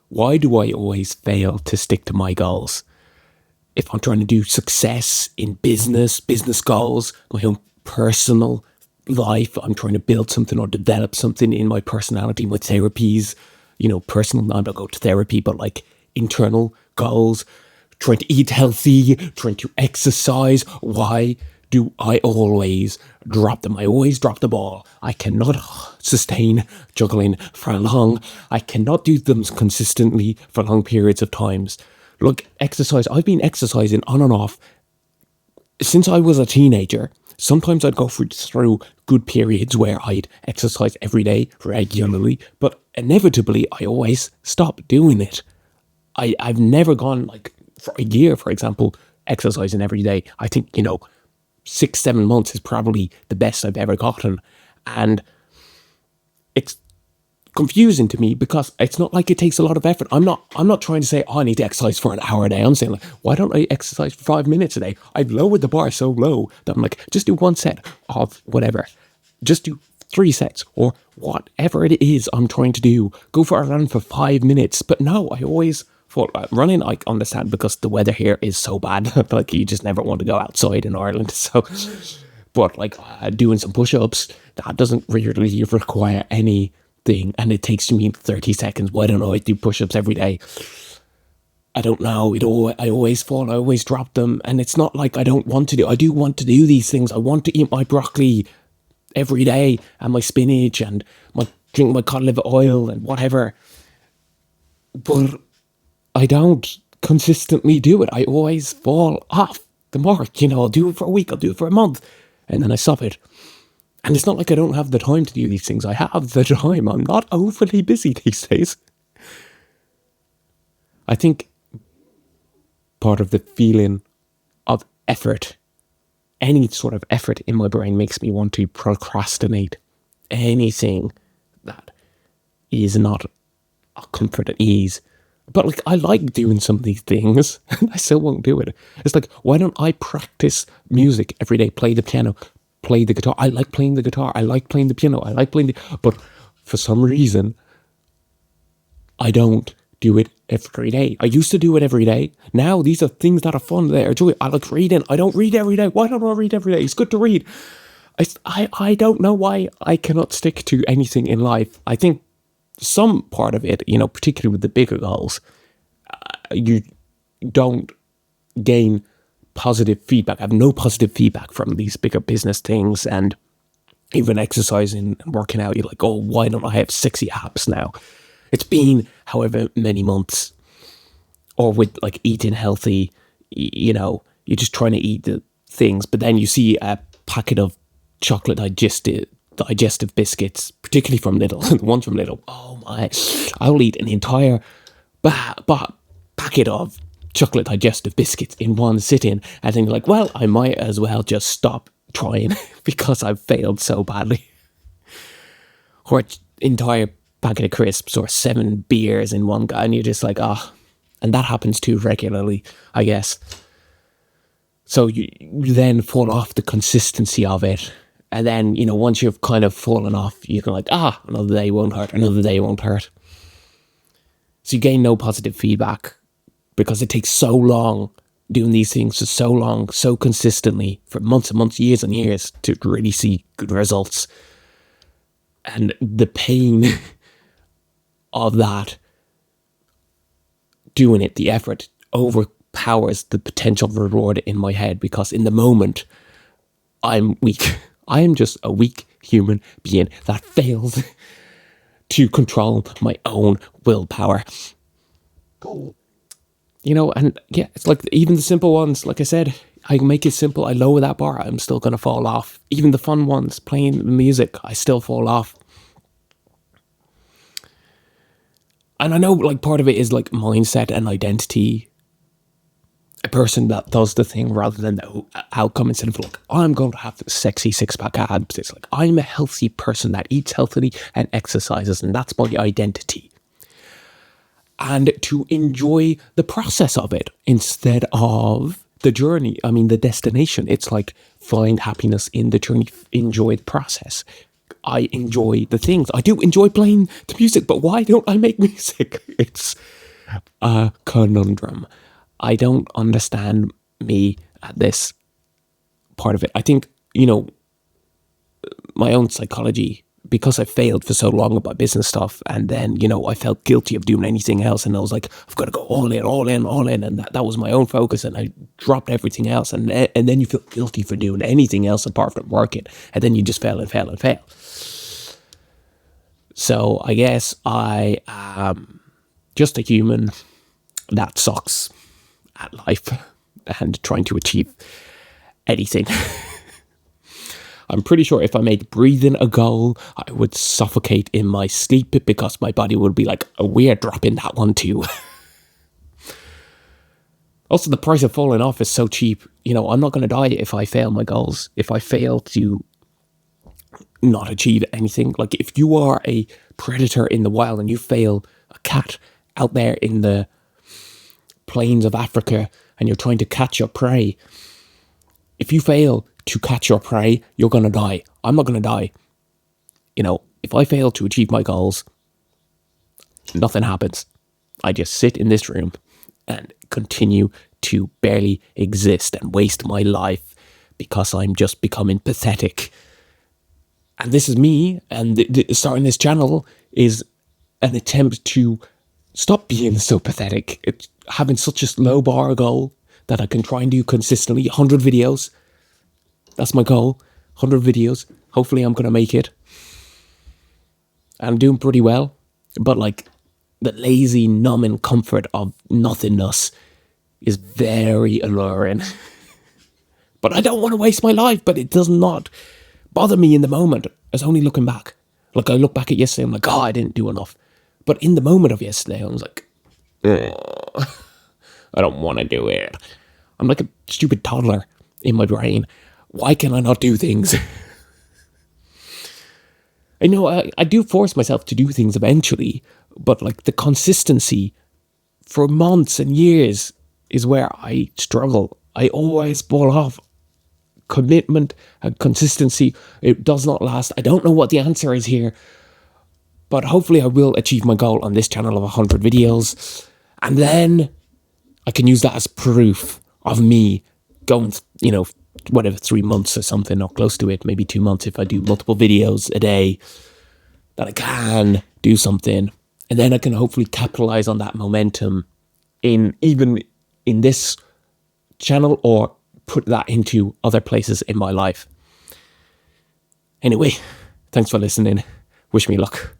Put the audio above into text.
why do I always fail to stick to my goals? If I'm trying to do success in business goals, my own personal life, I'm trying to build something or develop something in my personality, my therapies, personal, I don't go to therapy, but like internal goals, trying to eat healthy, trying to exercise. Why do I always drop them? I always drop the ball. I cannot sustain juggling for long. I cannot do them consistently for long periods of times. Look, exercise, I've been exercising on and off since I was a teenager. Sometimes I'd go through good periods where I'd exercise every day regularly, but inevitably I always stop doing it. I've never gone like for a year, for example, exercising every day. I think, 6-7 months is probably the best I've ever gotten. And it's confusing to me because it's not like it takes a lot of effort. I'm not trying to say, I need to exercise for an hour a day. I'm saying, like, why don't I exercise for 5 minutes a day? I've lowered the bar so low that I'm like, just do one set of whatever. Just do 3 sets or whatever it is I'm trying to do. Go for a run for 5 minutes. But no, I always thought running, I understand because the weather here is so bad. Like, you just never want to go outside in Ireland. So, but like doing some push-ups, that doesn't really require anything, and it takes me 30 seconds. Why don't I do push-ups every day? I don't know. I always fall. I always drop them. And it's not like I don't want to do. I do want to do these things. I want to eat my broccoli every day and my spinach and drink my cod liver oil and whatever. But I don't consistently do it. I always fall off the mark. I'll do it for a week. I'll do it for a month. And then I stop it. And it's not like I don't have the time to do these things. I have the time. I'm not overly busy these days. I think part of the feeling of effort, any sort of effort in my brain, makes me want to procrastinate anything that is not a comfort and ease. But like, I like doing some of these things and I still won't do it. It's like, why don't I practice music every day, play the piano, play the guitar? I like playing the guitar. I like playing the piano. I like playing but for some reason, I don't do it every day. I used to do it every day. Now these are things that are fun, that are joy. I like reading. I don't read every day. Why don't I read every day? It's good to read. I don't know why I cannot stick to anything in life. I think some part of it, particularly with the bigger goals, you don't gain positive feedback. I have no positive feedback from these bigger business things, and even exercising and working out, you're like, oh, why don't I have sexy abs now? It's been however many months. Or with like eating healthy, you're just trying to eat the things, but then you see a packet of chocolate digestive biscuits, particularly from Lidl, the ones from Lidl. Oh my, I'll eat an entire packet of chocolate digestive biscuits in one sitting, and then you're like, well, I might as well just stop trying because I've failed so badly. Or an entire packet of crisps or 7 beers in one go, and you're just like, and that happens too regularly, I guess. So you then fall off the consistency of it. And then, once you've kind of fallen off, you can like, another day won't hurt, another day won't hurt. So you gain no positive feedback because it takes so long doing these things for so long, so consistently, for months and months, years and years, to really see good results. And the pain of that, doing it, the effort, overpowers the potential reward in my head, because in the moment, I'm weak. I am just a weak human being that fails to control my own willpower. And yeah, it's like even the simple ones, like I said, I make it simple, I lower that bar, I'm still going to fall off. Even the fun ones, playing music, I still fall off. And I know like part of it is like mindset and identity. A person that does the thing rather than the outcome, instead of like, I'm going to have the sexy 6-pack abs. It's like, I'm a healthy person that eats healthily and exercises, and that's my identity. And to enjoy the process of it instead of the journey. I mean, the destination. It's like, find happiness in the journey, enjoy the process. I enjoy the things. I do enjoy playing the music, but why don't I make music? a conundrum. I don't understand me at this part of it. I think, my own psychology, because I failed for so long about business stuff, and then, I felt guilty of doing anything else, and I was like, I've got to go all in, all in, all in, and that was my own focus, and I dropped everything else, and then you feel guilty for doing anything else apart from working, and then you just fail and fail and fail. So I guess I am just a human that sucks at life and trying to achieve anything. I'm pretty sure if I made breathing a goal, I would suffocate in my sleep because my body would be like, oh, we're dropping that one too. Also, the price of falling off is so cheap. I'm not going to die if I fail my goals. If I fail to not achieve anything. Like if you are a predator in the wild and you fail a cat out there in the plains of Africa and you're trying to catch your prey, if you fail to catch your prey, you're going to die. I'm not going to die. If I fail to achieve my goals, nothing happens. I just sit in this room and continue to barely exist and waste my life because I'm just becoming pathetic. And this is me, and starting this channel is an attempt to stop being so pathetic. It's having such a low bar goal that I can try and do consistently. 100 videos. That's my goal. 100 videos. Hopefully I'm going to make it. I'm doing pretty well. But the lazy, numbing comfort of nothingness is very alluring. But I don't want to waste my life, but it does not bother me in the moment. It's only looking back. I look back at yesterday, I'm like, oh, I didn't do enough. But in the moment of yesterday, I was like, I don't want to do it. I'm like a stupid toddler in my brain. Why can I not do things? I do force myself to do things eventually, but the consistency for months and years is where I struggle. I always fall off. Commitment and consistency, it does not last. I don't know what the answer is here, but hopefully I will achieve my goal on this channel of 100 videos, and then I can use that as proof of me going, 3 months or something, or close to it, maybe 2 months if I do multiple videos a day, that I can do something, and then I can hopefully capitalize on that momentum even in this channel, or put that into other places in my life. Anyway, thanks for listening. Wish me luck.